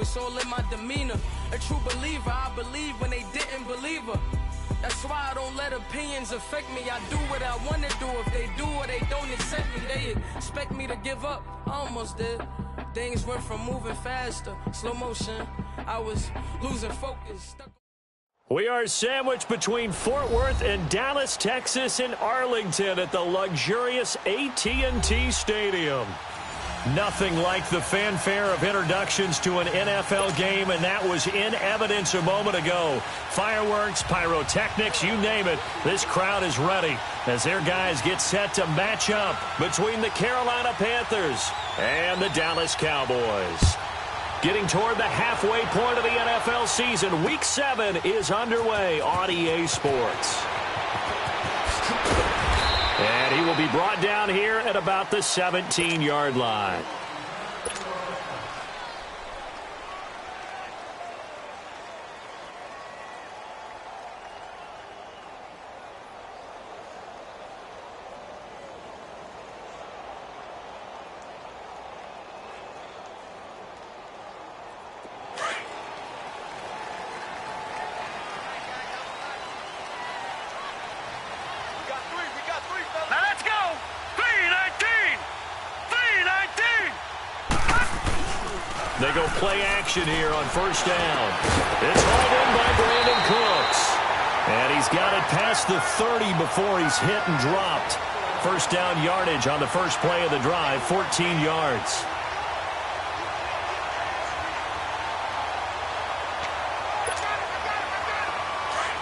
it's all in my demeanor. A true believer, I believe when they didn't believe her. That's why I don't let opinions affect me. I do what I want to do. If they do or they don't accept me, they expect me to give up. I almost did. Things went from moving faster, slow motion. I was losing focus. We are sandwiched between Fort Worth and Dallas, Texas, and Arlington at the luxurious AT&T Stadium. Nothing like the fanfare of introductions to an NFL game, and that was in evidence a moment ago. Fireworks, pyrotechnics, you name it. This crowd is ready as their guys get set to match up between the Carolina Panthers and the Dallas Cowboys. Getting toward the halfway point of the NFL season, Week 7 is underway on EA Sports. And he will be brought down here at about the 17-yard line. They go play action here on first down. It's hauled in by Brandon Cooks. And he's got it past the 30 before he's hit and dropped. First down yardage on the first play of the drive, 14 yards.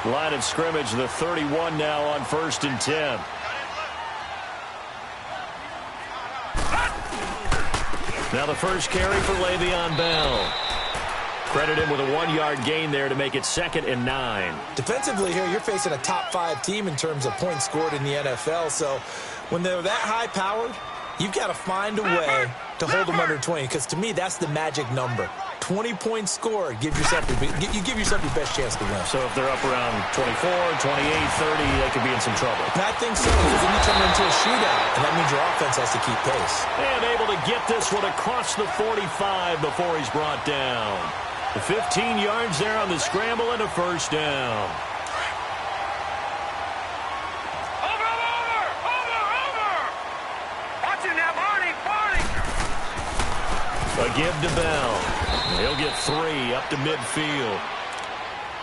Line of scrimmage, the 31 now on 1st and 10. Now the first carry for Le'Veon Bell. Credit him with a 1-yard gain there to make it 2nd and 9. Defensively here, you're facing a top-5 team in terms of points scored in the NFL. So when they're that high-powered, you've got to find a way to hold them under 20. Because to me, that's the magic number. 20 points scored, you give yourself your best chance to win. So if they're up around 24, 28, 30, they could be in some trouble. And I think so, because then you turn it into a shootout, and that means your offense has to keep pace. And able to get this one across the 45 before he's brought down. The 15 yards there on the scramble and a first down. A give to Bell. He'll get 3 up to midfield.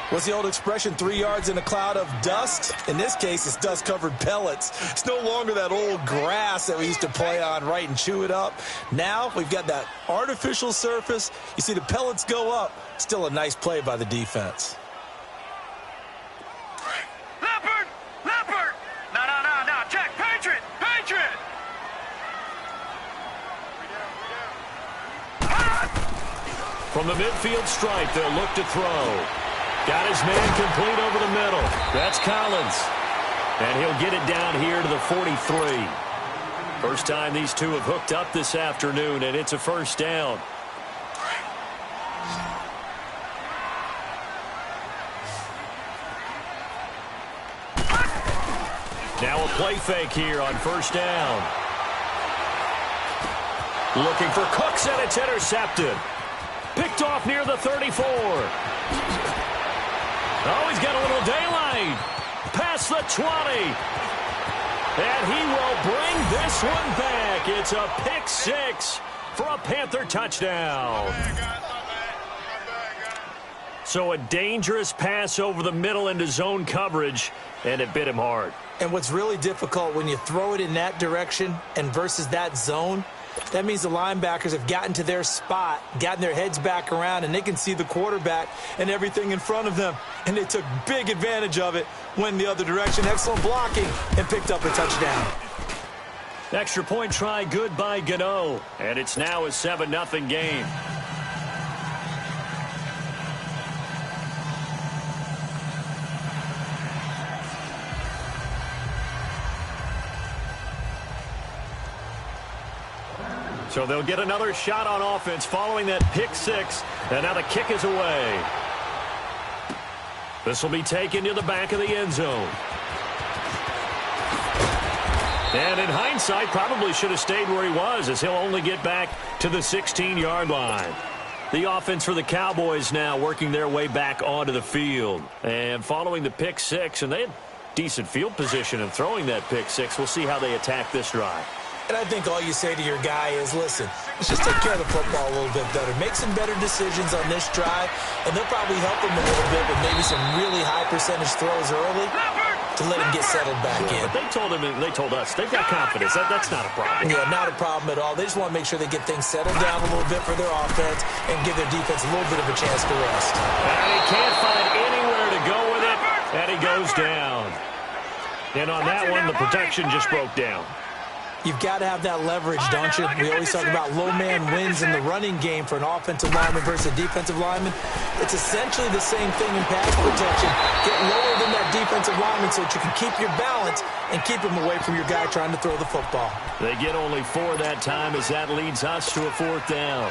What's the old expression, 3 yards in a cloud of dust? In this case, it's dust-covered pellets. It's no longer that old grass that we used to play on, right, and chew it up. Now we've got that artificial surface. You see the pellets go up. Still a nice play by the defense. Leopard! No, check, Patriot! From the midfield stripe, they'll look to throw. Got his man complete over the middle. That's Collins. And he'll get it down here to the 43. First time these two have hooked up this afternoon, and it's a first down. Now a play fake here on first down. Looking for Cooks, and it's intercepted. Picked off near the 34. Oh, he's got a little daylight. Past the 20. And he will bring this one back. It's a pick 6 for a Panther touchdown. So a dangerous pass over the middle into zone coverage, and it bit him hard. And what's really difficult when you throw it in that direction and versus that zone, that means the linebackers have gotten to their spot, gotten their heads back around, and they can see the quarterback and everything in front of them. And they took big advantage of it, went the other direction. Excellent blocking, and picked up a touchdown. Extra point try good by Gano. And it's now a 7-0 game. So they'll get another shot on offense following that pick 6. And now the kick is away. This will be taken to the back of the end zone. And in hindsight, probably should have stayed where he was, as he'll only get back to the 16-yard line. The offense for the Cowboys now working their way back onto the field. And following the pick six, and they had decent field position in throwing that pick six. We'll see how they attack this drive. And I think all you say to your guy is, listen, let's just take care of the football a little bit better. Make some better decisions on this drive, and they'll probably help him a little bit with maybe some really high percentage throws early to let him get settled back in. But they told him, and they told us, they've got confidence. That's not a problem. Yeah, not a problem at all. They just want to make sure they get things settled down a little bit for their offense and give their defense a little bit of a chance to rest. And he can't find anywhere to go with it, and he goes down. And on that one, the protection just broke down. You've got to have that leverage, don't you? We always talk about low man wins in the running game for an offensive lineman versus a defensive lineman. It's essentially the same thing in pass protection. Get lower than that defensive lineman so that you can keep your balance and keep him away from your guy trying to throw the football. They get only 4 that time as that leads us to a 4th down.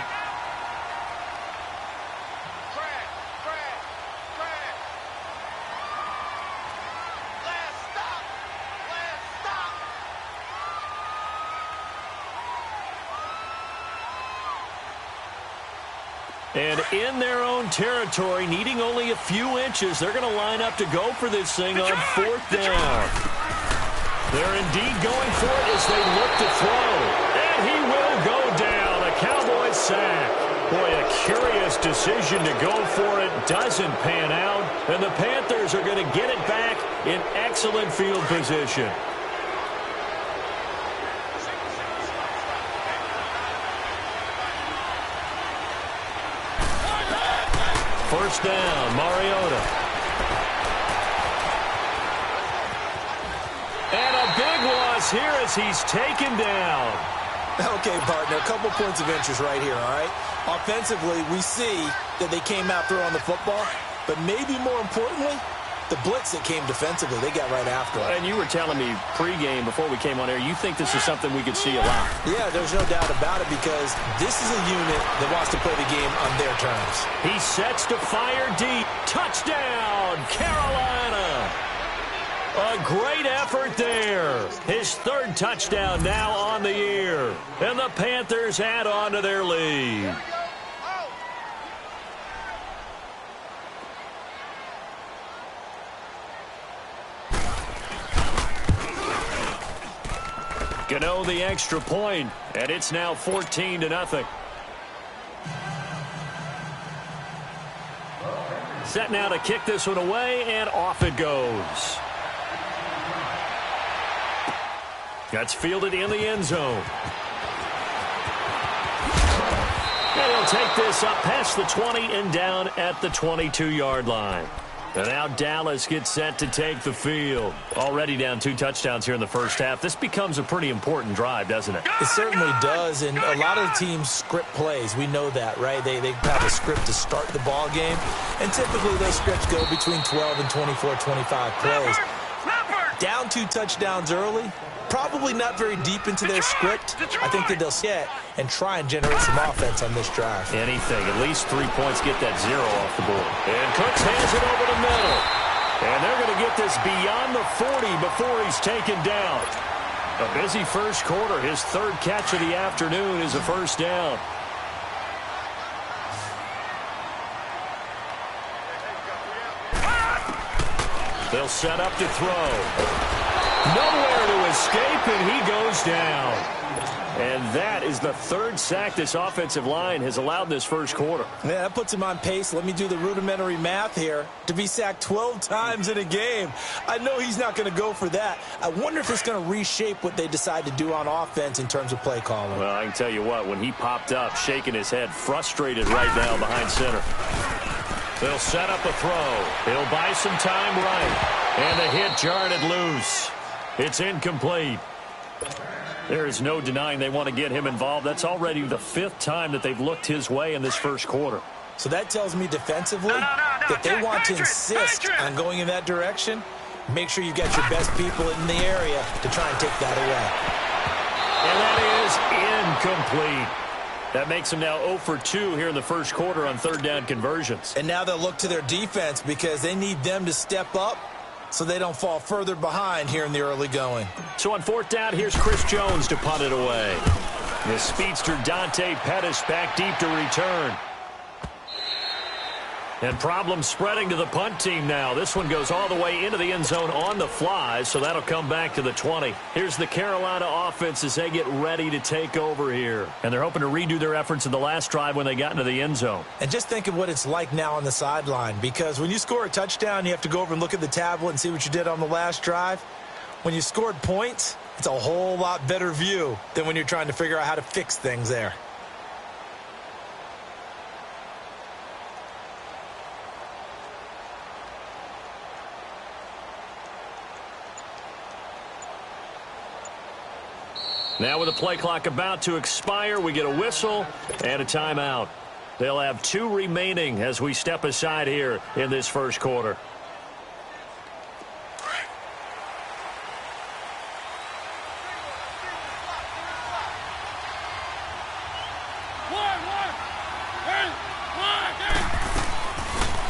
And in their own territory, needing only a few inches, they're going to line up to go for this thing on 4th down. They're indeed going for it as they look to throw. And he will go down. A Cowboys sack. Boy, a curious decision to go for it. Doesn't pan out. And the Panthers are going to get it back in excellent field position. First down, Mariota. And a big loss here as he's taken down. Okay, partner, a couple points of interest right here, all right? Offensively, we see that they came out throwing the football, but maybe more importantly, the blitz that came defensively, they got right after it. And you were telling me pregame before we came on air, you think this is something we could see a lot. Yeah, there's no doubt about it because this is a unit that wants to play the game on their terms. He sets to fire deep. Touchdown, Carolina. A great effort there. His 3rd touchdown now on the year. And the Panthers add on to their lead. Gano the extra point, and it's now 14-0. Set now to kick this one away, and off it goes. That's fielded in the end zone. And he'll take this up past the 20 and down at the 22-yard line. And now Dallas gets set to take the field. Already down 2 touchdowns here in the first half. This becomes a pretty important drive, doesn't it? It certainly does, and a lot of the teams script plays. We know that, right? They have a script to start the ball game, and typically those scripts go between 12 and 24, 25 plays. Down 2 touchdowns early, probably not very deep into their script. I think that they'll set and try and generate some offense on this drive. Anything, at least 3 points, get that 0 off the board. And Cooks hands it over the middle. And they're going to get this beyond the 40 before he's taken down. A busy first quarter. His 3rd catch of the afternoon is a first down. They'll set up to throw. Nowhere to escape, and he goes down. And that is the 3rd sack this offensive line has allowed this first quarter. Yeah, that puts him on pace. Let me do the rudimentary math here. To be sacked 12 times in a game. I know he's not going to go for that. I wonder if it's going to reshape what they decide to do on offense in terms of play calling. Well, I can tell you what, when he popped up, shaking his head, frustrated right now behind center. They'll set up a throw. He'll buy some time right. And the hit jarred it loose. It's incomplete. There is no denying they want to get him involved. That's already the 5th time that they've looked his way in this first quarter. So that tells me defensively that they want to insist on going in that direction. Make sure you've got your best people in the area to try and take that away. And that is incomplete. That makes them now 0 for 2 here in the first quarter on 3rd down conversions. And now they'll look to their defense because they need them to step up so they don't fall further behind here in the early going. So on 4th down, here's Chris Jones to punt it away. The speedster Dante Pettis back deep to return. And problems spreading to the punt team now. This one goes all the way into the end zone on the fly, so that'll come back to the 20. Here's the Carolina offense as they get ready to take over here. And they're hoping to redo their efforts in the last drive when they got into the end zone. And just think of what it's like now on the sideline, because when you score a touchdown, you have to go over and look at the tablet and see what you did on the last drive. When you scored points, it's a whole lot better view than when you're trying to figure out how to fix things there. Now with the play clock about to expire, we get a whistle and a timeout. They'll have 2 remaining as we step aside here in this first quarter.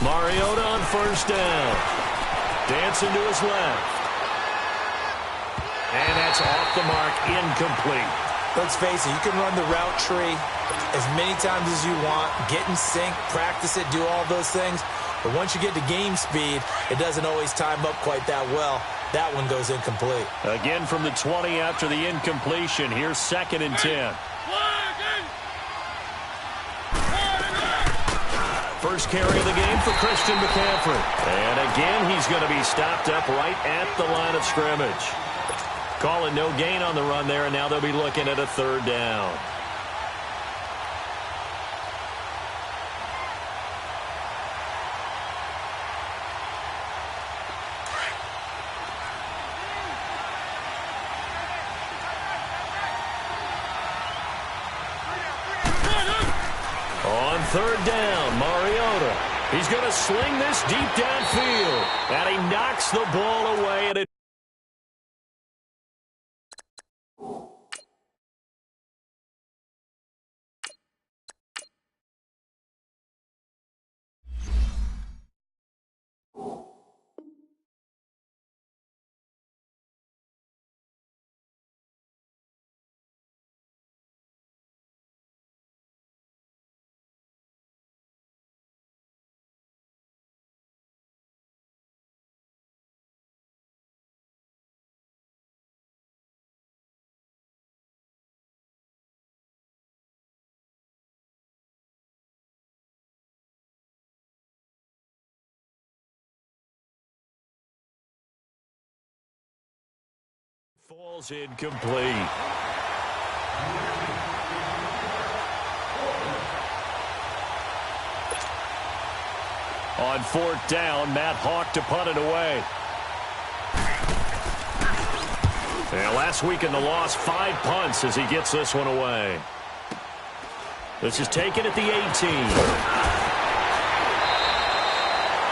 Mariota on first down. Dancing to his left. And that's off the mark, incomplete. Let's face it, you can run the route tree as many times as you want, get in sync, practice it, do all those things. But once you get to game speed, it doesn't always time up quite that well. That one goes incomplete. Again from the 20 after the incompletion. Here's 2nd and 10. First carry of the game for Christian McCaffrey. And again, he's going to be stopped up right at the line of scrimmage. Calling no gain on the run there, and now they'll be looking at a 3rd down. On 3rd down, Mariota. He's going to sling this deep downfield, and he knocks the ball away, and it falls incomplete. On 4th down, Matt Hawk to punt it away. And last week in the loss, 5 punts as he gets this one away. This is taken at the 18.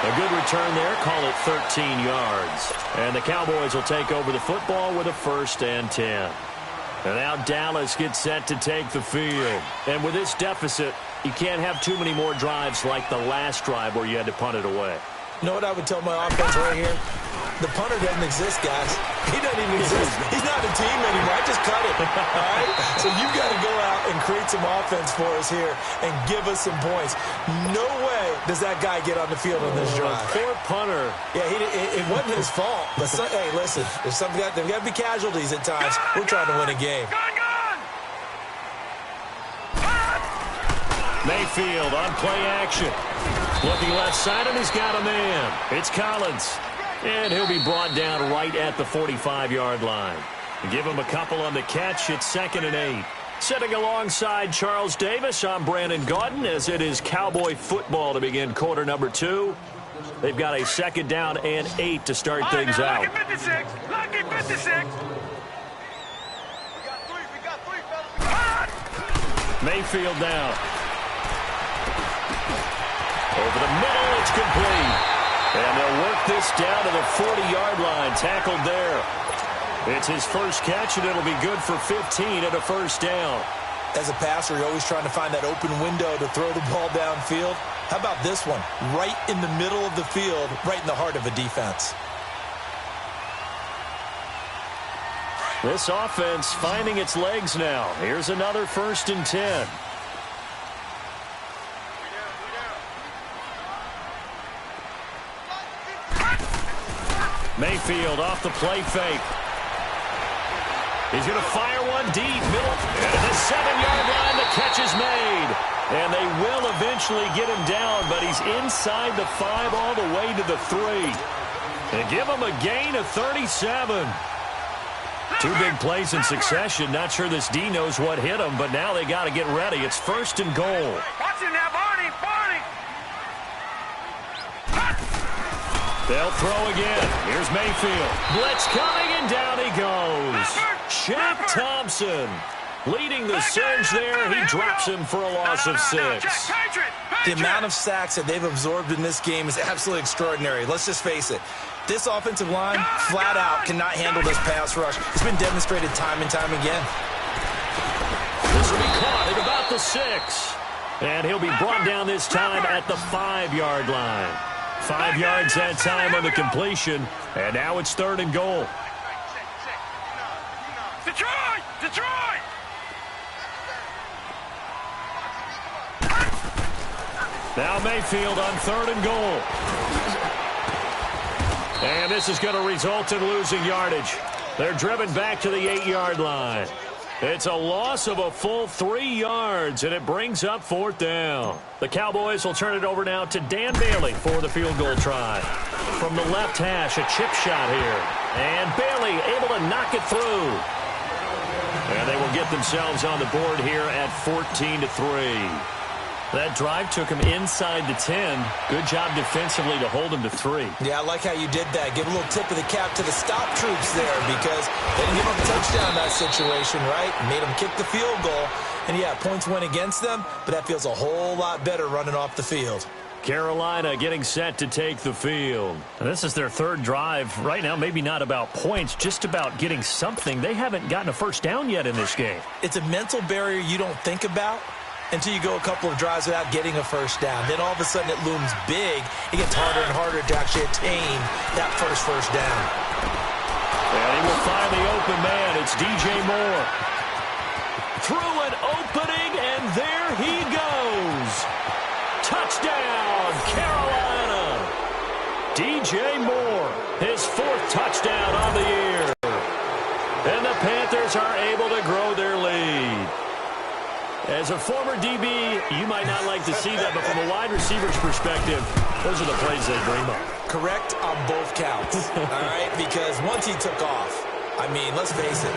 A good return there, call it 13 yards. And the Cowboys will take over the football with a 1st and 10. And now Dallas gets set to take the field. And with this deficit, you can't have too many more drives like the last drive where you had to punt it away. You know what I would tell my offense right here? The punter doesn't exist, guys. He doesn't even exist. He's not a team anymore. I just cut it. All right? So you've got to go out and create some offense for us here and give us some points. No way does that guy get on the field on this drive. Poor punter. Yeah, it wasn't his fault. But hey, listen, there's there's got to be casualties at times. We're trying to win a game. Mayfield on play action. Looking left side, and he's got a man. It's Collins. And he'll be brought down right at the 45-yard line. Give him a couple on the catch. It's 2nd and 8. Sitting alongside Charles Davis, I'm Brandon Gaudin as it is Cowboy football to begin quarter number 2. They've got a 2nd down and 8 to start things out. Lucky 56. Lucky 56. We got three, fellas. Mayfield down. Over the middle, it's complete. And they'll work this down to the 40-yard line, tackled there. It's his first catch, and it'll be good for 15 and a 1st down. As a passer, you're always trying to find that open window to throw the ball downfield. How about this one? Right in the middle of the field, right in the heart of a defense. This offense finding its legs now. Here's another 1st and 10. Mayfield off the play fake. He's going to fire one deep. Middle. And at the 7-yard line, the catch is made. And they will eventually get him down, but he's inside the 5 all the way to the 3. And give him a gain of 37. 2 big plays in succession. Not sure this D knows what hit him, but now they got to get ready. It's 1st and goal. Watch it now, Barney. They'll throw again. Here's Mayfield. Blitz coming, and down he goes. Shaq Thompson leading the surge there. He drops him for a loss of 6. The amount of sacks that they've absorbed in this game is absolutely extraordinary. Let's just face it. This offensive line, flat out, cannot handle this pass rush. It's been demonstrated time and time again. This will be caught at about the 6. And he'll be brought down this time at the 5-yard line. 5 yards that time on the completion. And now it's 3rd and goal. Detroit! Detroit! Now Mayfield on 3rd and goal. And this is going to result in losing yardage. They're driven back to the 8-yard line. It's a loss of a full 3 yards, and it brings up 4th down. The Cowboys will turn it over now to Dan Bailey for the field goal try. From the left hash, a chip shot here. And Bailey able to knock it through. And they will get themselves on the board here at 14-3. That drive took him inside the 10. Good job defensively to hold him to 3. Yeah, I like how you did that. Give a little tip of the cap to the stop troops there because they didn't give up a touchdown in that situation, right? Made them kick the field goal. And, yeah, points went against them, but that feels a whole lot better running off the field. Carolina getting set to take the field. And this is their 3rd drive. Right now, maybe not about points, just about getting something. They haven't gotten a first down yet in this game. It's a mental barrier you don't think about until you go a couple of drives without getting a first down. Then all of a sudden it looms big. It gets harder and harder to actually attain that first down. And he will find the open man. It's DJ Moore. Through an opening, and there he goes. Touchdown, Carolina. DJ Moore, his 4th touchdown on the year. And the Panthers are able to grow their lead. As a former DB, you might not like to see that, but from a wide receiver's perspective, those are the plays they dream of. Correct on both counts, all right? Because once he took off, I mean, let's face it,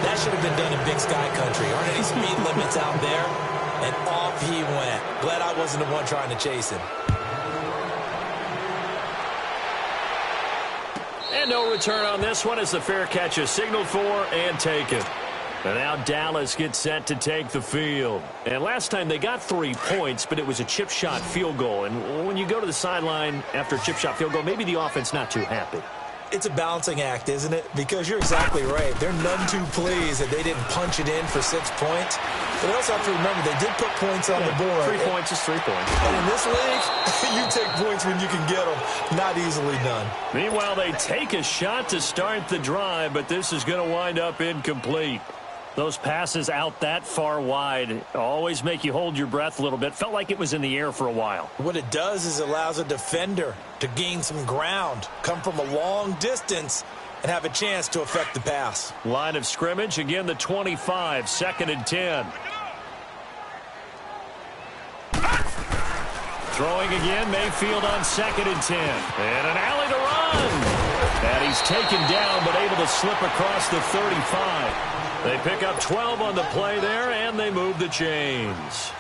that should have been done in Big Sky Country. Aren't any speed limits out there? And off he went. Glad I wasn't the one trying to chase him. And no return on this one as the fair catch is signaled for and taken. And now Dallas gets set to take the field. And last time they got 3 points, but it was a chip shot field goal. And when you go to the sideline after a chip shot field goal, maybe the offense not too happy. It's a balancing act, isn't it? Because you're exactly right. They're none too pleased that they didn't punch it in for 6 points. But they also have to remember they did put points on the board. 3 points is 3 points. And in this league, you take points when you can get them. Not easily done. Meanwhile, they take a shot to start the drive, but this is going to wind up incomplete. Those passes out that far wide always make you hold your breath a little bit. Felt like it was in the air for a while. What it does is it allows a defender to gain some ground, come from a long distance, and have a chance to affect the pass. Line of scrimmage, again the 25, 2nd and 10. Throwing again, Mayfield on 2nd and 10. And an alley to run. And he's taken down, but able to slip across the 35. They pick up 12 on the play there, and they move the chains.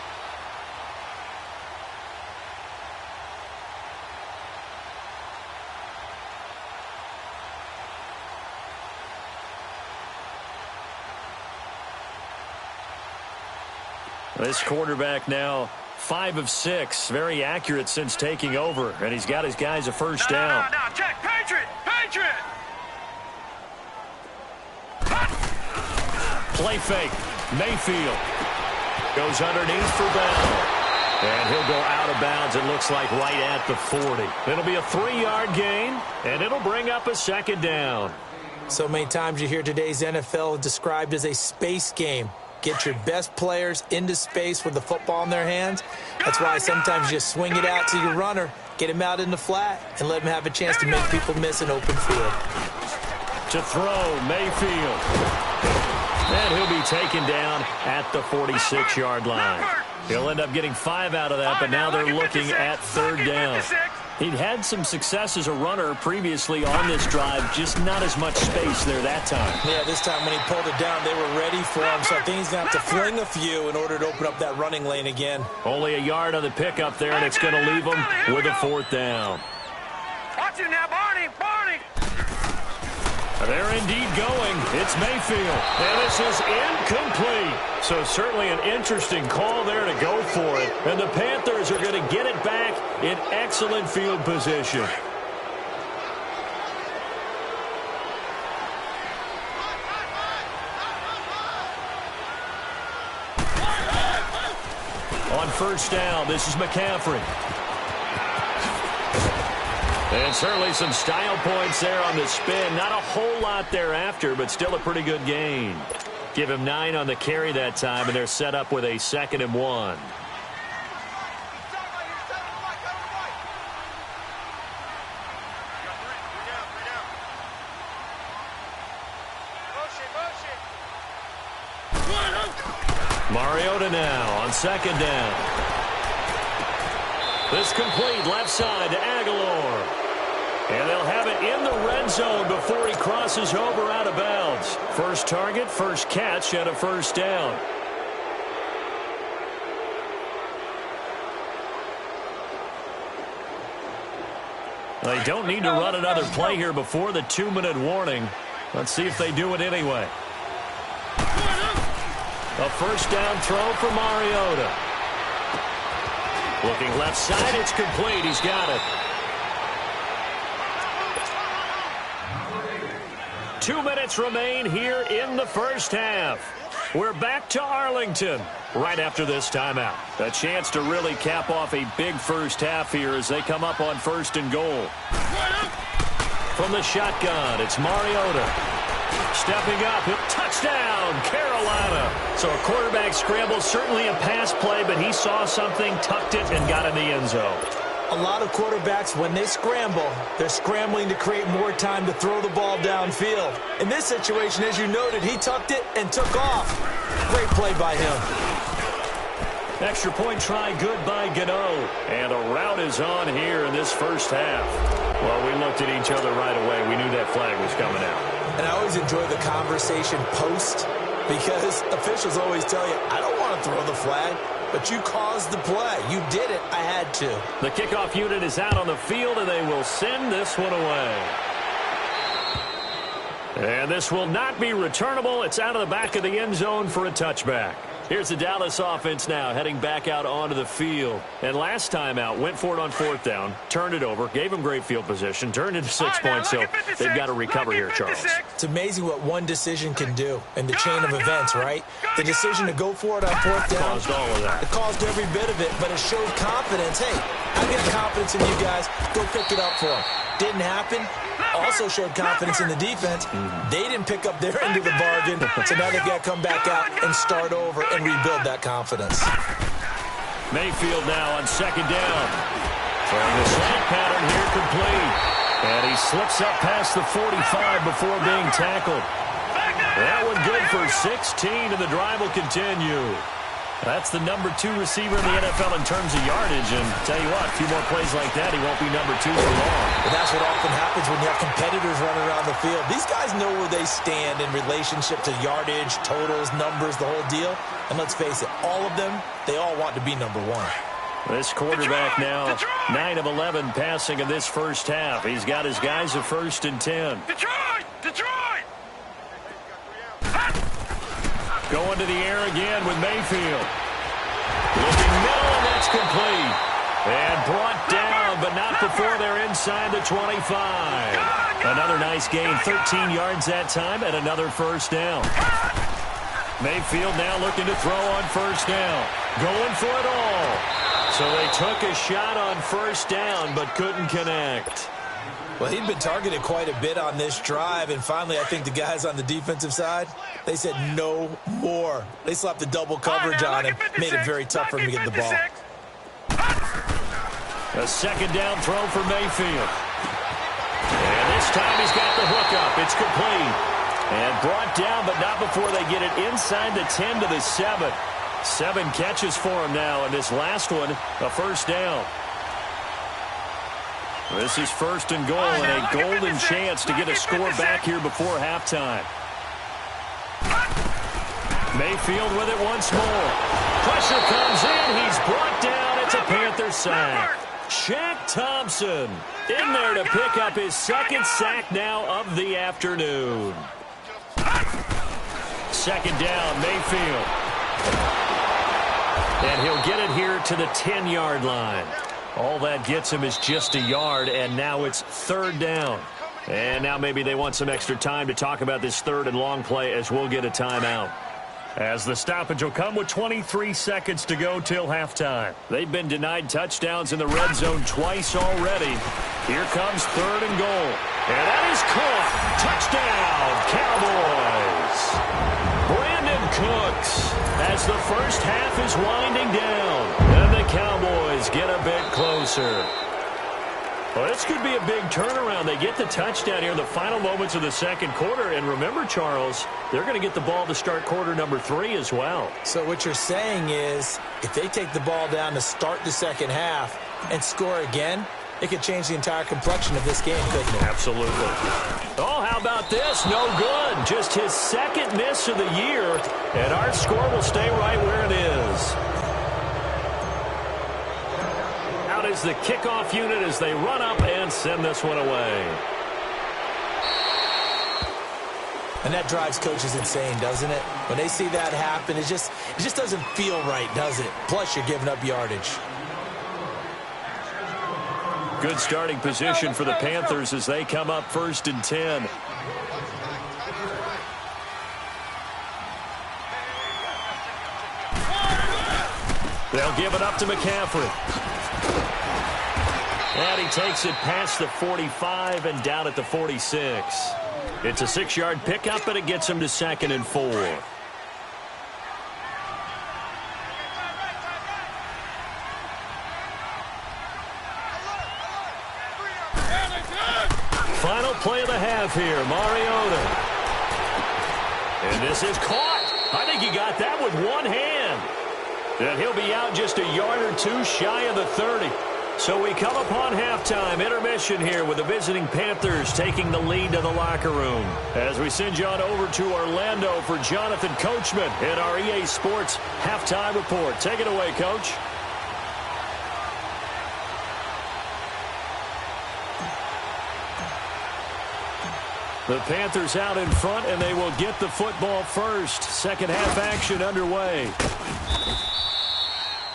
This quarterback now 5 of 6, very accurate since taking over, and he's got his guys a first down. No, check, Patriot! Play fake. Mayfield goes underneath for Bell. And he'll go out of bounds, it looks like, right at the 40. It'll be a 3-yard gain, and it'll bring up a 2nd down. So many times you hear today's NFL described as a space game. Get your best players into space with the football in their hands. That's why sometimes you swing it out to your runner, Get him out in the flat and let him have a chance to make people miss an open field. To throw, Mayfield. And he'll be taken down at the 46-yard line. He'll end up getting 5 out of that, but now they're looking at third down. He'd had some success as a runner previously on this drive, just not as much space there that time. Yeah, this time when he pulled it down, they were ready for him, so I think he's going to have to fling a few in order to open up that running lane again. Only a yard on the pickup there, and it's going to leave him with a 4th down. Watch it now, Barney! Barney! They're indeed going. It's Mayfield. And this is incomplete. So certainly an interesting call there to go for it. And the Panthers are going to get it back in excellent field position. On first down, this is McCaffrey. And certainly some style points there on the spin. Not a whole lot thereafter, but still a pretty good gain. Give him 9 on the carry that time, and they're set up with a 2nd and 1. Mariota now on 2nd down. This complete left side to Aguilar. And they'll have it in the red zone before he crosses over out of bounds. First target, first catch, and a first down. They don't need to run another play here before the 2-minute warning. Let's see if they do it anyway. A first down throw for Mariota. Looking left side, it's complete. He's got it. 2 minutes remain here in the first half. We're back to Arlington right after this timeout. A chance to really cap off a big first half here as they come up on 1st and goal. From the shotgun, it's Mariota. Stepping up, touchdown, Carolina. So a quarterback scramble, certainly a pass play, but he saw something, tucked it, and got in the end zone. A lot of quarterbacks, when they scramble, they're scrambling to create more time to throw the ball downfield. In this situation, as you noted, he tucked it and took off. Great play by him. Extra point try good by Gano. And a rout is on here in this first half. Well, we looked at each other right away. We knew that flag was coming out. And I always enjoy the conversation post because officials always tell you, I don't want to throw the flag. But you caused the play. You did it. I had to. The kickoff unit is out on the field, and they will send this one away. And this will not be returnable. It's out of the back of the end zone for a touchback. Here's the Dallas offense now heading back out onto the field. And last time out, went for it on 4th down, turned it over, gave them great field position, turned into 6 points, so they've got to recover here, Charles. It's amazing what one decision can do in the chain of events, right? The decision to go for it on 4th down. Caused all of that. It caused every bit of it, but it showed confidence. Hey, I got confidence in you guys. Go pick it up for them. Didn't happen. Also showed confidence in the defense. They didn't pick up their end of the bargain, so now they've got to come back out and start over and rebuild that confidence. Mayfield now on 2nd down. Throwing the slant pattern here complete. And he slips up past the 45 before being tackled. That one good for 16, and the drive will continue. That's the number 2 receiver in the NFL in terms of yardage. And tell you what, a few more plays like that, he won't be number 2 for long. And that's what often happens when you have competitors running around the field. These guys know where they stand in relationship to yardage, totals, numbers, the whole deal. And let's face it, all of them, they all want to be number 1. This quarterback now, 9 of 11 passing in this first half. He's got his guys at 1st and 10. Detroit! Detroit! Going to the air again with Mayfield. Looking middle, and that's complete. And brought down, but not before they're inside the 25. Another nice gain, 13 yards that time, and another first down. Mayfield now looking to throw on 1st down. Going for it all. So they took a shot on 1st down, but couldn't connect. Well, he'd been targeted quite a bit on this drive, and finally I think the guys on the defensive side, they said no more. They slapped the double coverage on him, made it very tough for him to get the ball. A second down throw for Mayfield. And this time he's got the hook up. It's complete. And brought down, but not before they get it inside the 10 to the 7. 7 catches for him now, and this last one, a first down. This is first and goal, and a golden chance to get a score back here before halftime. Mayfield with it once more. Pressure comes in. He's brought down. It's a Panther sack. Shaq Thompson in there to pick up his second sack now of the afternoon. Second down, Mayfield. And he'll get it here to the 10-yard line. All that gets him is just a yard, and now it's third down. And now maybe they want some extra time to talk about this third and long play as we'll get a timeout. As the stoppage will come with 23 seconds to go till halftime. They've been denied touchdowns in the red zone twice already. Here comes third and goal. And that is caught. Touchdown, Cowboys. Brandon Cooks as the first half is winding down. And the Cowboys get a bit closer. Well, this could be a big turnaround. They get the touchdown here in the final moments of the second quarter. And remember, Charles, they're going to get the ball to start quarter number 3 as well. So what you're saying is if they take the ball down to start the second half and score again, it could change the entire complexion of this game, couldn't it? Absolutely. Oh, how about this? No good. Just his second miss of the year. And our score will stay right where it is. Is the kickoff unit as they run up and send this one away. And that drives coaches insane, doesn't it? When they see that happen, it just doesn't feel right, does it? Plus, you're giving up yardage. Good starting position for the Panthers as they come up first and 10. They'll give it up to McCaffrey. And he takes it past the 45 and down at the 46. It's a 6-yard pickup, and it gets him to 2nd and 4. Final play of the half here, Mariota. And this is caught. I think he got that with one hand. And he'll be out just a yard or two shy of the 30. So we come upon halftime intermission here with the visiting Panthers taking the lead to the locker room. As we send you on over to Orlando for Jonathan Coachman in our EA Sports halftime report. Take it away, Coach. The Panthers out in front, and they will get the football first. Second half action underway.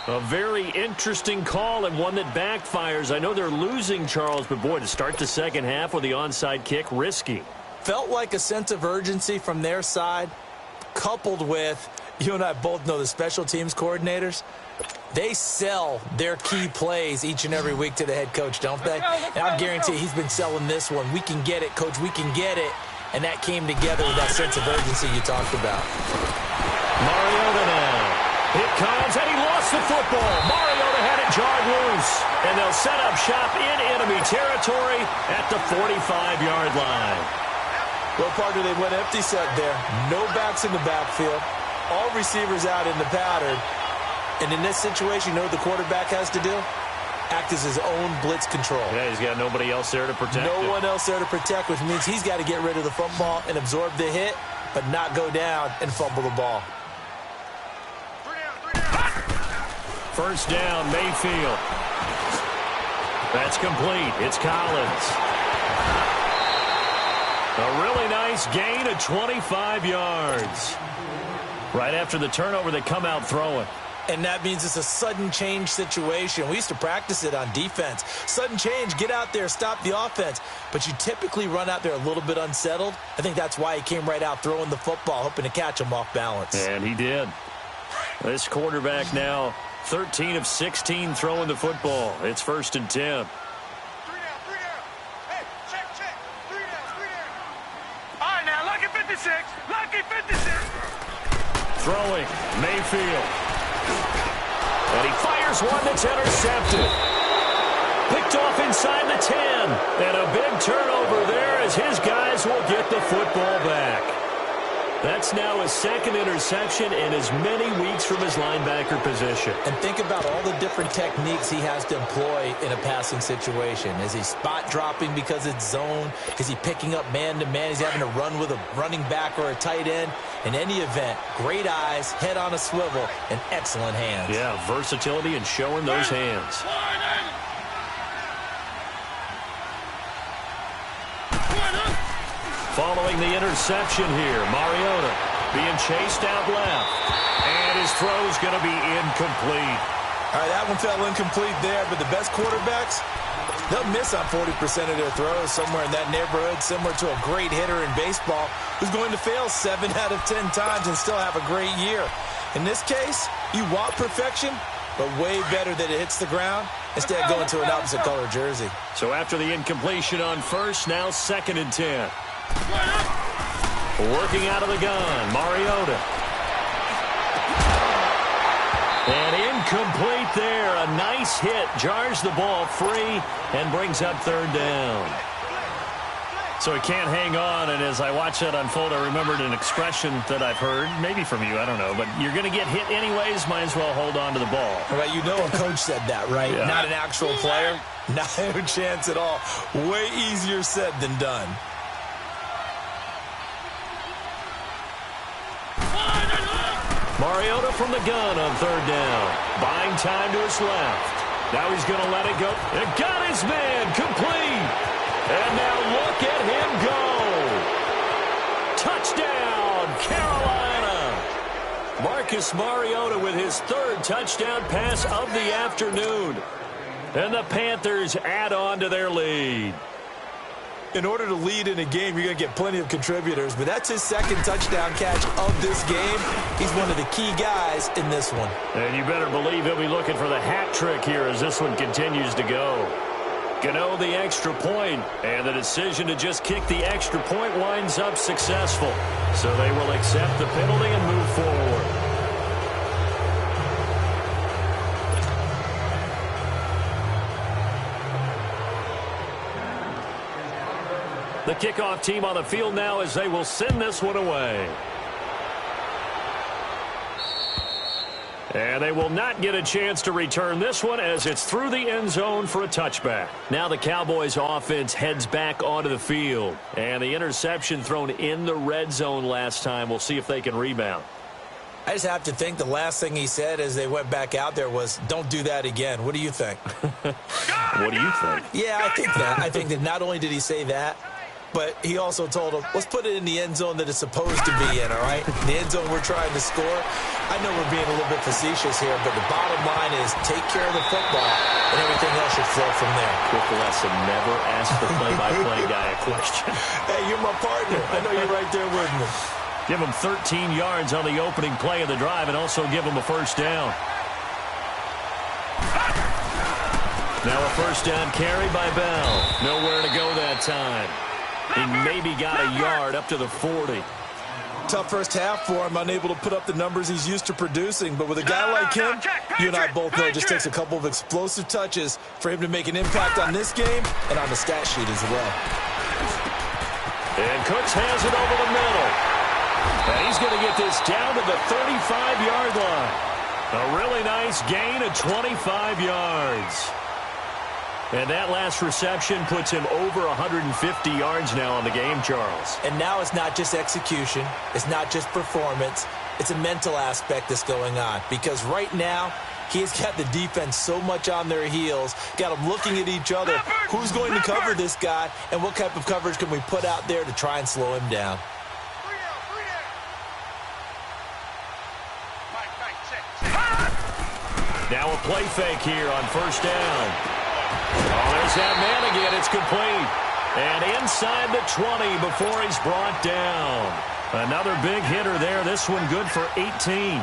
A very interesting call and one that backfires. I know they're losing, Charles, but boy, to start the second half with the onside kick, risky. Felt like a sense of urgency from their side, coupled with, you and I both know the special teams coordinators, they sell their key plays each and every week to the head coach, don't they? And I guarantee he's been selling this one. We can get it, coach, we can get it. And that came together with that sense of urgency you talked about. Mariota now. It comes, and he lost the football. Mariota had it jarred loose. And they'll set up shop in enemy territory at the 45-yard line. Well, partner, they went empty set there. No backs in the backfield. All receivers out in the pattern. And in this situation, you know what the quarterback has to do? Act as his own blitz control. Yeah, he's got nobody else there to protect him. No one else there to protect, which means he's got to get rid of the football and absorb the hit, but not go down and fumble the ball. First down, Mayfield. That's complete. It's Collins. A really nice gain of 25 yards. Right after the turnover, they come out throwing. And that means it's a sudden change situation. We used to practice it on defense. Sudden change, get out there, stop the offense. But you typically run out there a little bit unsettled. I think that's why he came right out throwing the football, hoping to catch him off balance. And he did. This quarterback now 13 of 16 throwing the football. It's first and 10. 3 down. Hey, check. 3 down. All right, now, lucky 56. Lucky 56. Throwing, Mayfield. And he fires one that's intercepted. inside the 10. And a big turnover there as his guys will get the football back. That's now his second interception in as many weeks from his linebacker position. And think about all the different techniques he has to employ in a passing situation. Is he spot dropping because it's zone? Is he picking up man-to-man? He's having to run with a running back or a tight end. In any event, great eyes, head on a swivel, and excellent hands. Yeah, versatility and showing those hands. Following the interception here, Mariota being chased out left. And his throw's going to be incomplete. All right, that one fell incomplete there, but the best quarterbacks, they'll miss on 40% of their throws, somewhere in that neighborhood, similar to a great hitter in baseball who's going to fail 7 out of 10 times and still have a great year. In this case, you want perfection, but way better that it hits the ground instead of going to an opposite color jersey. So after the incompletion on first, now 2nd and 10. Working out of the gun, Mariota. And incomplete there. A nice hit. Jars the ball free and brings up 3rd down. So he can't hang on, and as I watch that unfold, I remembered an expression that I've heard, maybe from you, I don't know, but you're going to get hit anyways, might as well hold on to the ball. Right, you know a coach said that, right? Yeah. Not an actual player. Not a chance at all. Way easier said than done. Mariota from the gun on 3rd down. Buying time to his left. Now he's going to let it go. And got his man complete. And now look at him go. Touchdown, Carolina. Marcus Mariota with his 3rd touchdown pass of the afternoon. And the Panthers add on to their lead. In order to lead in a game, you're going to get plenty of contributors, but that's his 2nd touchdown catch of this game. He's one of the key guys in this one. And you better believe he'll be looking for the hat trick here as this one continues to go. Gano the extra point, and the decision to just kick the extra point winds up successful. So they will accept the penalty and move forward. The kickoff team on the field now as they will send this one away. And they will not get a chance to return this one as it's through the end zone for a touchback. Now the Cowboys offense heads back onto the field. And the interception thrown in the red zone last time. We'll see if they can rebound. I just have to think the last thing he said as they went back out there was, don't do that again. What do you think? What do you think? Yeah, I think that. I think that not only did he say that, but he also told him, let's put it in the end zone that it's supposed to be in, all right? The end zone we're trying to score. I know we're being a little bit facetious here, but the bottom line is take care of the football, and everything else should flow from there. Quick lesson, never ask the play-by-play guy a question. Hey, you're my partner. I know you're right there with me. Give him 13 yards on the opening play of the drive and also give him a 1st down. Now a 1st down carry by Bell. Nowhere to go that time. He maybe got a yard up to the 40. Tough first half for him, unable to put up the numbers he's used to producing. But with a guy like him, you and I both know it just takes a couple of explosive touches for him to make an impact on this game and on the stat sheet as well. And Cooks has it over the middle. And he's going to get this down to the 35-yard line. A really nice gain of 25 yards. And that last reception puts him over 150 yards now on the game, Charles. And now it's not just execution. It's not just performance. It's a mental aspect that's going on. Because right now, he's got the defense so much on their heels, got them looking at each other. Who's going to cover this guy, and what type of coverage can we put out there to try and slow him down? Now a play fake here on 1st down. Oh, there's that man again. It's complete. And inside the 20 before he's brought down. Another big hitter there. This one good for 18.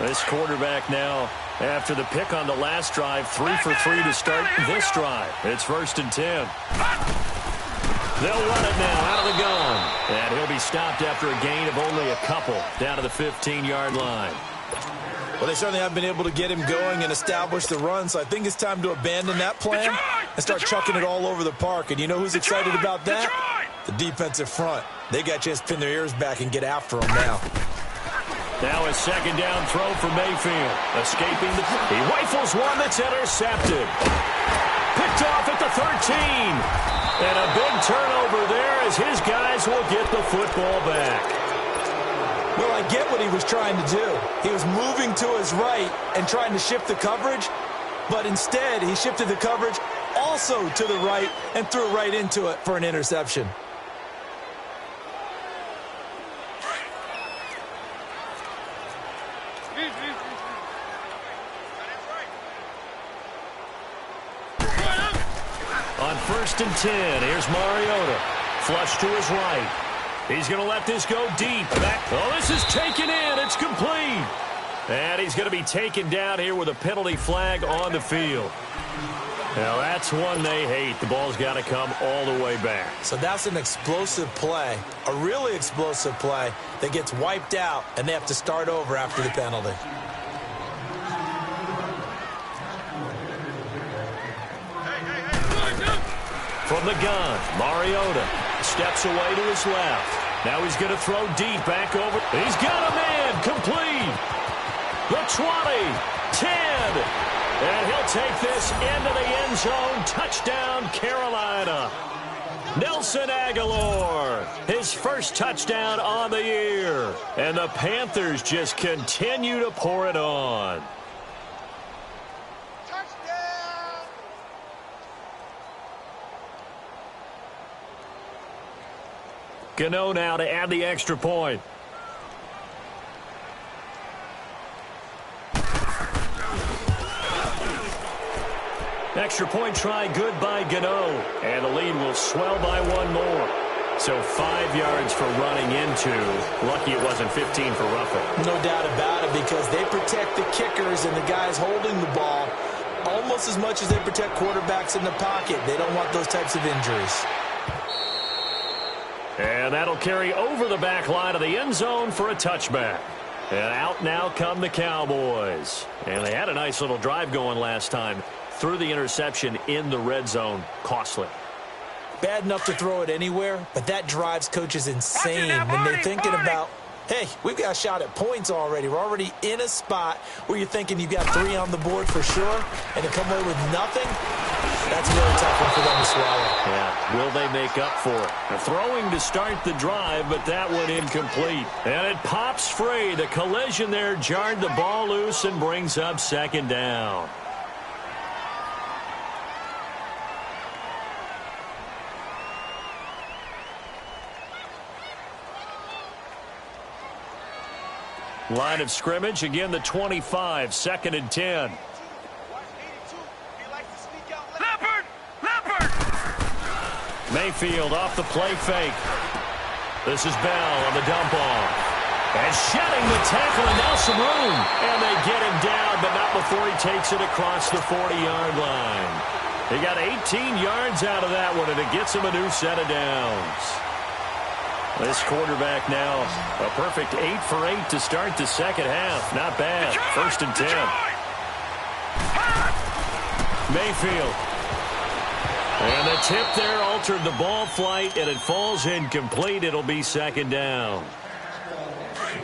This quarterback now, after the pick on the last drive, 3 for 3 to start this drive. It's 1st and 10. They'll run it now out of the gun. And he'll be stopped after a gain of only a couple down to the 15-yard line. Well, they certainly haven't been able to get him going and establish the run, so I think it's time to abandon that plan and start chucking it all over the park. And you know who's excited about that? The defensive front. They got a chance to pin their ears back and get after him now. Now a second down throw for Mayfield. Escaping he rifles one that's intercepted. Picked off at the 13. And a big turnover there as his guys will get the football back. Well, I get what he was trying to do. He was moving to his right and trying to shift the coverage, but instead he shifted the coverage also to the right and threw right into it for an interception. On 1st and 10, here's Mariota. Flush to his right. He's going to let this go deep. This is taken in. It's complete. And he's going to be taken down here with a penalty flag on the field. Now, that's one they hate. The ball's got to come all the way back. So that's an explosive play, a really explosive play that gets wiped out, and they have to start over after the penalty. From the gun, Mariota steps away to his left. Now he's going to throw deep back over. He's got a man complete. The 20, 10, and he'll take this into the end zone. Touchdown, Carolina. Nelson Aguilar, his first touchdown on the year. And the Panthers just continue to pour it on. Gano now to add the extra point. Extra point try good by Gano. And the lead will swell by one more. So 5 yards for running into. Lucky it wasn't 15 for roughing. No doubt about it, because they protect the kickers and the guys holding the ball almost as much as they protect quarterbacks in the pocket. They don't want those types of injuries. And that'll carry over the back line of the end zone for a touchback. And out now come the Cowboys. And they had a nice little drive going last time. Threw the interception in the red zone. Costly. Bad enough to throw it anywhere, but that drives coaches insane when they're thinking about, hey, we've got a shot at points already. We're already in a spot where you're thinking you've got 3 on the board for sure, and to come away with nothing, that's a really tough one for them to swallow. Yeah, will they make up for it? They're throwing to start the drive, but that one incomplete. And it pops free. The collision there jarred the ball loose and brings up second down. Line of scrimmage, again the 25, 2nd and 10. Mayfield off the play fake. This is Bell on the dump off. And shedding the tackle, and now some room. And they get him down, but not before he takes it across the 40-yard line. He got 18 yards out of that one, and it gets him a new set of downs. This quarterback now, a perfect 8 for 8 to start the second half. Not bad. 1st and 10. Mayfield. And the tip there altered the ball flight, and it falls incomplete. It'll be second down.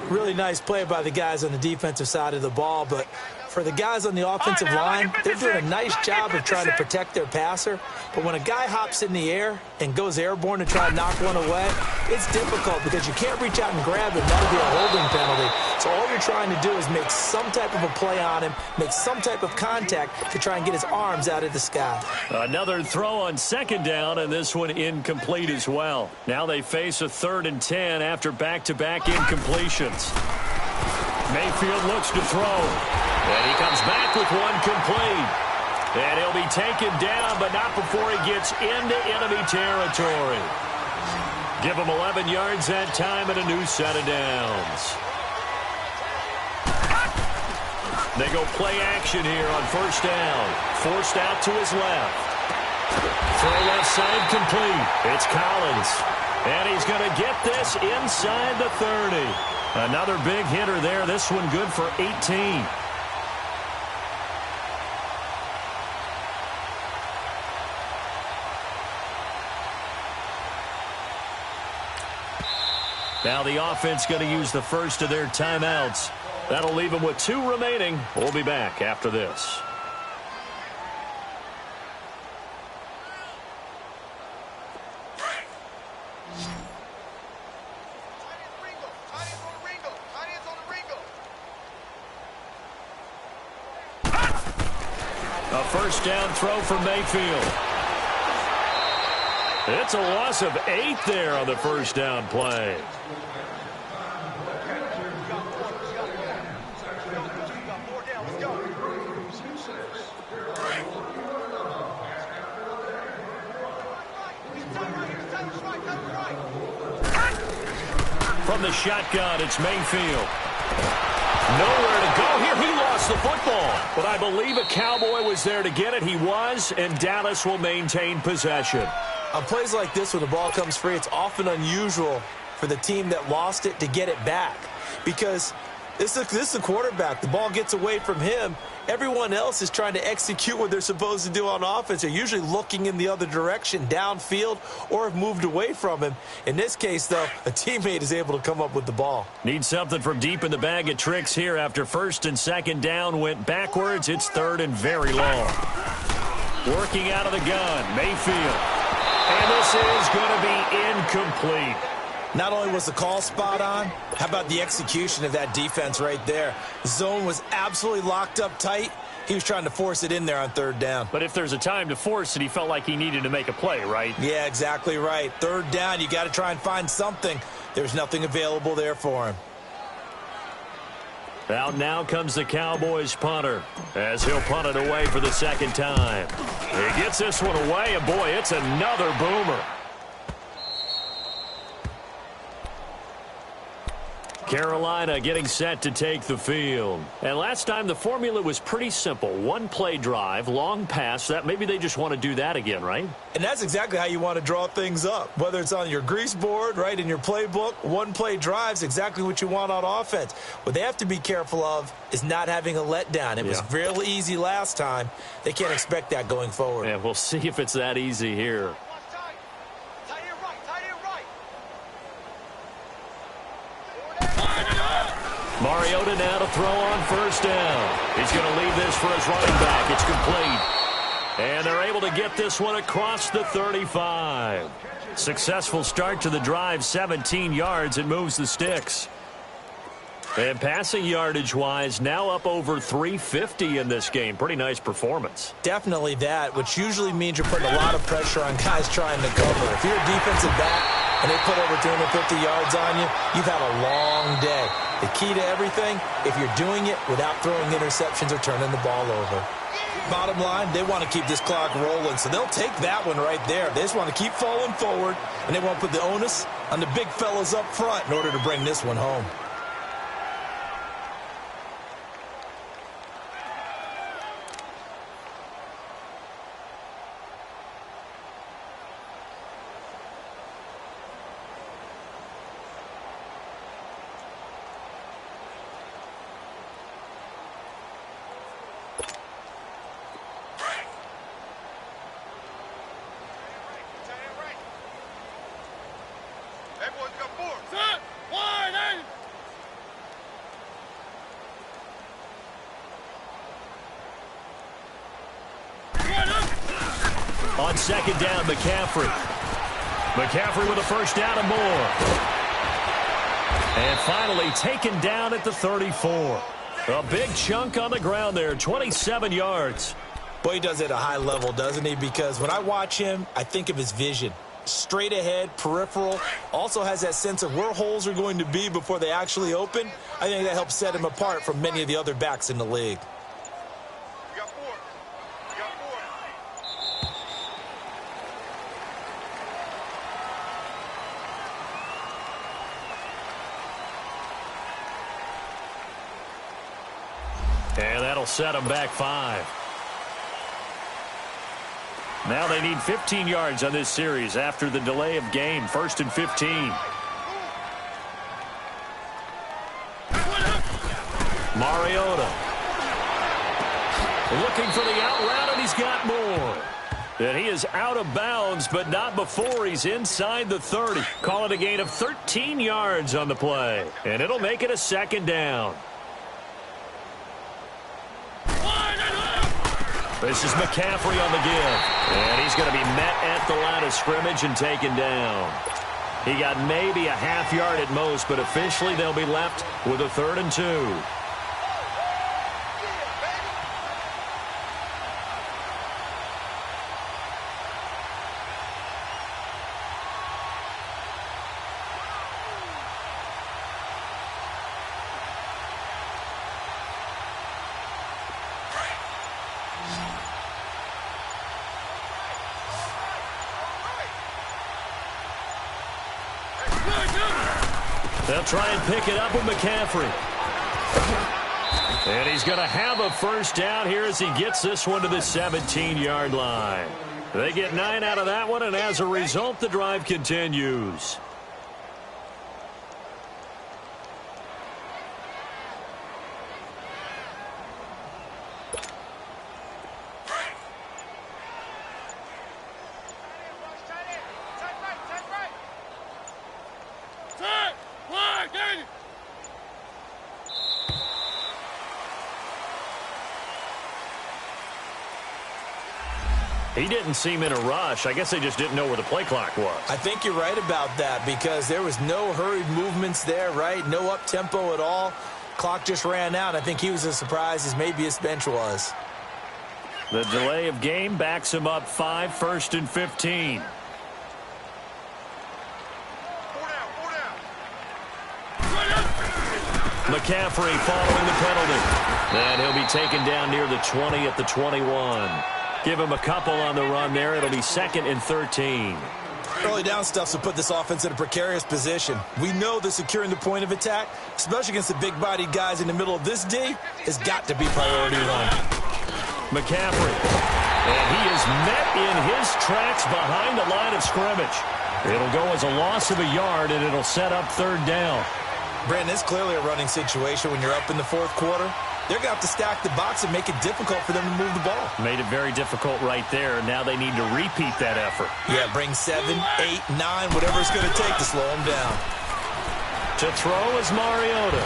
Really nice play by the guys on the defensive side of the ball, but for the guys on the offensive line, they're doing a nice job of trying to protect their passer. But when a guy hops in the air and goes airborne to try and knock one away, it's difficult because you can't reach out and grab him. That'll be a holding penalty. So all you're trying to do is make some type of a play on him, make some type of contact to try and get his arms out of the sky. Another throw on second down, and this one incomplete as well. Now they face a 3rd and 10 after back-to-back incompletions. Mayfield looks to throw. And he comes back with one complete. And he'll be taken down, but not before he gets into enemy territory. Give him 11 yards that time and a new set of downs. They go play action here on 1st down. Forced out to his left. Throw left side complete. It's Collins. And he's going to get this inside the 30. Another big hitter there. This one good for 18. Now the offense going to use the first of their timeouts. That'll leave them with 2 remaining. We'll be back after this. A first down throw for Mayfield. It's a loss of 8 there on the first down play. From the shotgun, it's Mayfield. Nowhere to go here. He lost the football. But I believe a Cowboy was there to get it. He was, and Dallas will maintain possession. On plays like this, when the ball comes free, it's often unusual for the team that lost it to get it back. Because this is the quarterback. The ball gets away from him. Everyone else is trying to execute what they're supposed to do on offense. They're usually looking in the other direction, downfield, or have moved away from him. In this case, though, a teammate is able to come up with the ball. Need something from deep in the bag of tricks here after first and second down went backwards. It's third and very long. Working out of the gun, Mayfield. And this is going to be incomplete. Not only was the call spot on, how about the execution of that defense right there? The zone was absolutely locked up tight. He was trying to force it in there on third down. But if there's a time to force it, he felt like he needed to make a play, right? Yeah, exactly right. Third down, you got to try and find something. There's nothing available there for him. Out now comes the Cowboys punter as he'll punt it away for the second time. He gets this one away, and boy, it's another boomer. Carolina getting set to take the field. And last time the formula was pretty simple. One play drive, long pass. That maybe they just want to do that again, right? And that's exactly how you want to draw things up. Whether it's on your grease board, right, in your playbook, one play drive's exactly what you want on offense. What they have to be careful of is not having a letdown. It was real easy last time. They can't expect that going forward. Yeah, we'll see if it's that easy here. Mariota now to throw on first down. He's going to leave this for his running back. It's complete. And they're able to get this one across the 35. Successful start to the drive, 17 yards. It moves the sticks. And passing yardage-wise, now up over 350 in this game. Pretty nice performance. Definitely that, which usually means you're putting a lot of pressure on guys trying to cover. If you're a defensive back and they put over 250 yards on you, you've had a long day. The key to everything, if you're doing it without throwing interceptions or turning the ball over. Bottom line, they want to keep this clock rolling, so they'll take that one right there. They just want to keep falling forward, and they want to put the onus on the big fellas up front in order to bring this one home. On second down, McCaffrey. McCaffrey with a first down and more. And finally taken down at the 34. A big chunk on the ground there, 27 yards. Boy, he does it at a high level, doesn't he? Because when I watch him, I think of his vision. Straight ahead, peripheral. Also has that sense of where holes are going to be before they actually open. I think that helps set him apart from many of the other backs in the league. And that'll set them back 5. Now they need 15 yards on this series after the delay of game. 1st and 15. Mariota. Looking for the out route, and he's got more. And he is out of bounds, but not before he's inside the 30. Call it a gain of 13 yards on the play. And it'll make it a second down. This is McCaffrey on the give. And he's going to be met at the line of scrimmage and taken down. He got maybe a half yard at most, but officially they'll be left with a 3rd and 2. They'll try and pick it up with McCaffrey. And he's going to have a first down here as he gets this one to the 17-yard line. They get 9 out of that one, and as a result, the drive continues. He didn't seem in a rush. I guess they just didn't know where the play clock was. I think you're right about that because there was no hurried movements there, right? No up-tempo at all. Clock just ran out. I think he was as surprised as maybe his bench was. The delay of game backs him up 5, 1st and 15. McCaffrey following the penalty. And he'll be taken down near the 20 at the 21. Give him a couple on the run there. It'll be 2nd and 13. Early down stuff to put this offense in a precarious position. We know that securing the point of attack, especially against the big-bodied guys in the middle of this D, has got to be priority 1. McCaffrey. And he is met in his tracks behind the line of scrimmage. It'll go as a loss of a yard, and it'll set up 3rd down. Brandon, it's clearly a running situation when you're up in the 4th quarter. They're going to have to stack the box and make it difficult for them to move the ball. Made it very difficult right there. Now they need to repeat that effort. Yeah, bring 7, 8, 9, whatever it's going to take to slow them down. To throw is Mariota.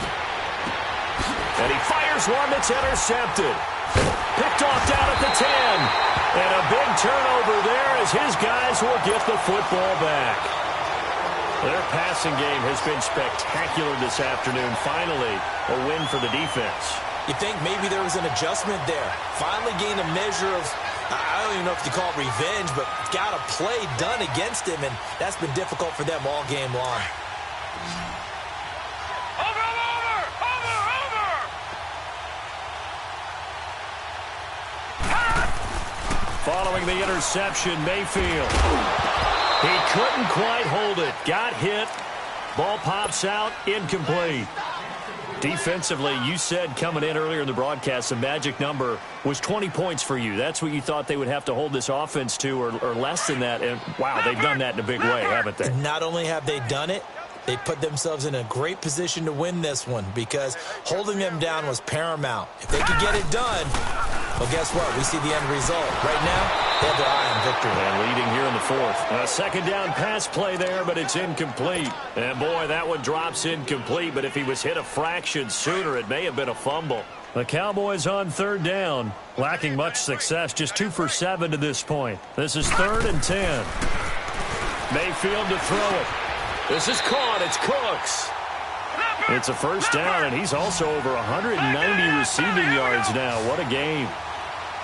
And he fires one that's intercepted. Picked off down at the 10. And a big turnover there as his guys will get the football back. Their passing game has been spectacular this afternoon. Finally, a win for the defense. You think maybe there was an adjustment there. Finally gained a measure of, I don't even know if you call it revenge, but got a play done against him, and that's been difficult for them all game long. Following the interception, Mayfield. He couldn't quite hold it. Got hit. Ball pops out. Incomplete. Defensively, you said coming in earlier in the broadcast, the magic number was 20 points for you. That's what you thought they would have to hold this offense to or less than that. And, wow, they've done that in a big way, haven't they? Not only have they done it, they put themselves in a great position to win this one because holding them down was paramount. If they could get it done, well, guess what? We see the end result. Right now, they have their eye on victory. And leading here in the 4th. A 2nd down pass play there, but it's incomplete. And, boy, that one drops incomplete. But if he was hit a fraction sooner, it may have been a fumble. The Cowboys on 3rd down. Lacking much success. Just 2 for 7 to this point. This is 3rd and 10. Mayfield to throw it. This is caught. It's Cooks. It's a first down, and he's also over 190 receiving yards now. What a game.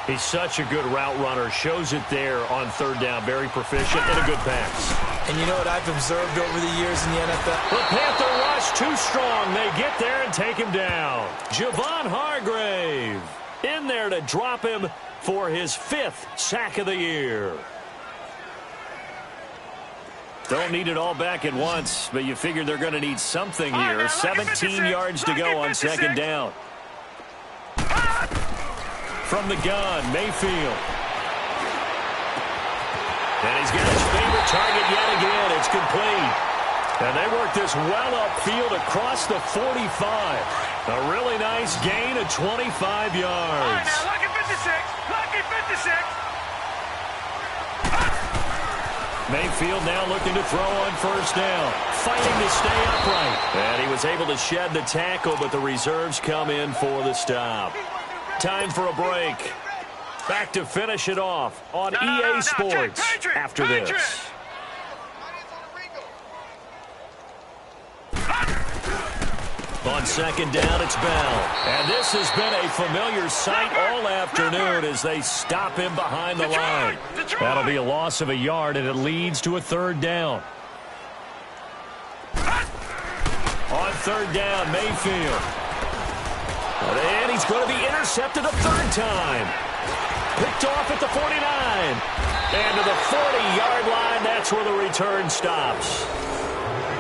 He's such a good route runner. Shows it there on 3rd down. Very proficient and a good pass. And you know what I've observed over the years in the NFL? The Panther rush too strong. They get there and take him down. Javon Hargrave in there to drop him for his 5th sack of the year. Don't need it all back at once, but you figure they're going to need something here. 17 yards to go on 2nd down. From the gun, Mayfield. And he's got his favorite target yet again. It's complete. And they work this well upfield across the 45. A really nice gain of 25 yards. All right, now, lucky 56. Lucky 56. Mayfield now looking to throw on first down. Fighting to stay upright. And he was able to shed the tackle, but the reserves come in for the stop. Time for a break. Back to finish it off on EA Sports after this. On second down, it's Bell. And this has been a familiar sight all afternoon as they stop him behind the line. That'll be a loss of a yard, and it leads to a third down. On third down, Mayfield. And he's going to be intercepted a third time. Picked off at the 49. And to the 40-yard line, that's where the return stops.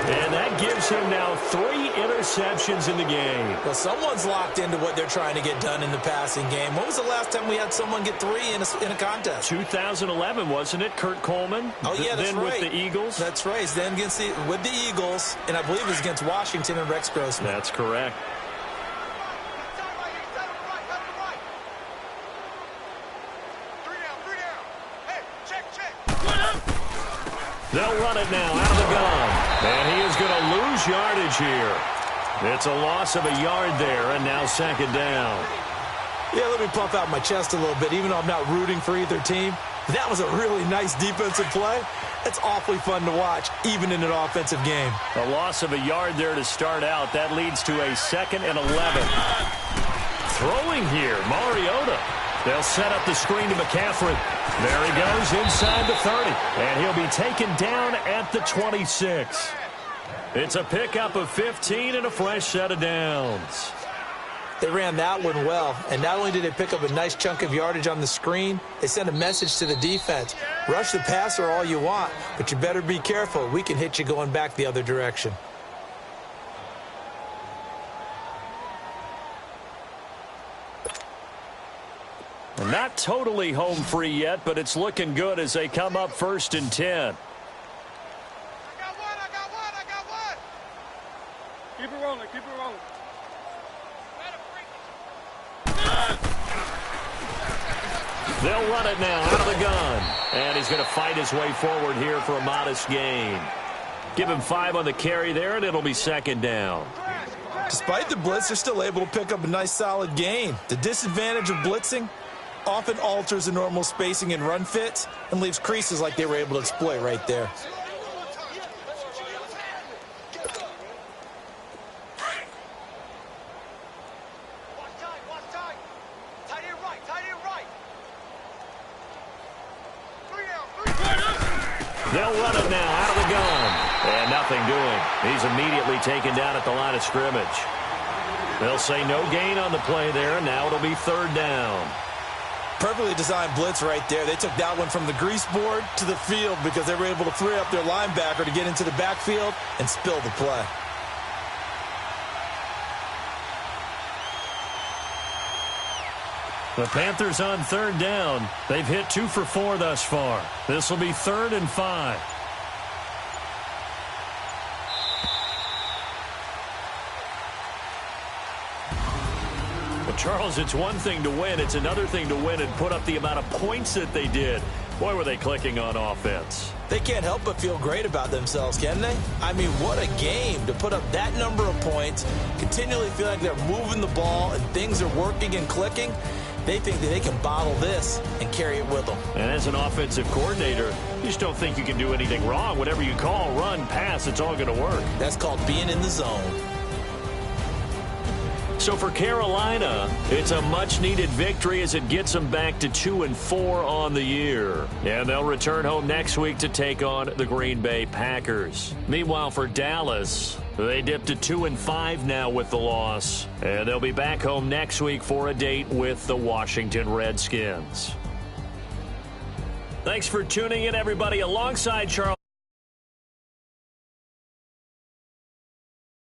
And that gives him now 3 interceptions in the game. Well, someone's locked into what they're trying to get done in the passing game. When was the last time we had someone get 3 in a contest? 2011, wasn't it? Kurt Coleman? Oh, yeah, that's then right. With the Eagles? That's right. Then with the Eagles, and I believe it was against Washington and Rex Grossman. That's correct. They'll run it now out of the gun. And he is going to lose yardage here. It's a loss of a yard there, and now second down. Yeah, let me puff out my chest a little bit, even though I'm not rooting for either team. That was a really nice defensive play. It's awfully fun to watch, even in an offensive game. A loss of a yard there to start out. That leads to a 2nd and 11. Throwing here, Mariota. They'll set up the screen to McCaffrey. There he goes inside the 30. And he'll be taken down at the 26. It's a pickup of 15 and a fresh set of downs. They ran that one well, and not only did they pick up a nice chunk of yardage on the screen, they sent a message to the defense. Rush the passer all you want, but you better be careful. We can hit you going back the other direction. Not totally home free yet, but it's looking good as they come up 1st and 10. I got one. Keep it rolling. They'll run it now out of the gun. And he's going to fight his way forward here for a modest gain. Give him 5 on the carry there, and it'll be second down. Despite the blitz, they're still able to pick up a nice solid gain. The disadvantage of blitzing often alters the normal spacing and run fits and leaves creases like they were able to exploit right there. They'll run it now out of the gun. And nothing doing. He's immediately taken down at the line of scrimmage. They'll say no gain on the play there, and now it'll be third down. Perfectly designed blitz right there. They took that one from the grease board to the field because they were able to free up their linebacker to get into the backfield and spill the play. The Panthers on third down. They've hit 2 for 4 thus far. This will be 3rd and 5. Well, Charles, it's one thing to win. It's another thing to win and put up the amount of points that they did. Boy, were they clicking on offense. They can't help but feel great about themselves, can they? I mean, what a game to put up that number of points, continually feel like they're moving the ball and things are working and clicking. They think that they can bottle this and carry it with them. And as an offensive coordinator, you just don't think you can do anything wrong. Whatever you call, run, pass, it's all going to work. That's called being in the zone. So for Carolina, it's a much-needed victory as it gets them back to 2-4 on the year. And they'll return home next week to take on the Green Bay Packers. Meanwhile, for Dallas, they dipped to 2-5 now with the loss. And they'll be back home next week for a date with the Washington Redskins. Thanks for tuning in, everybody, alongside Charles.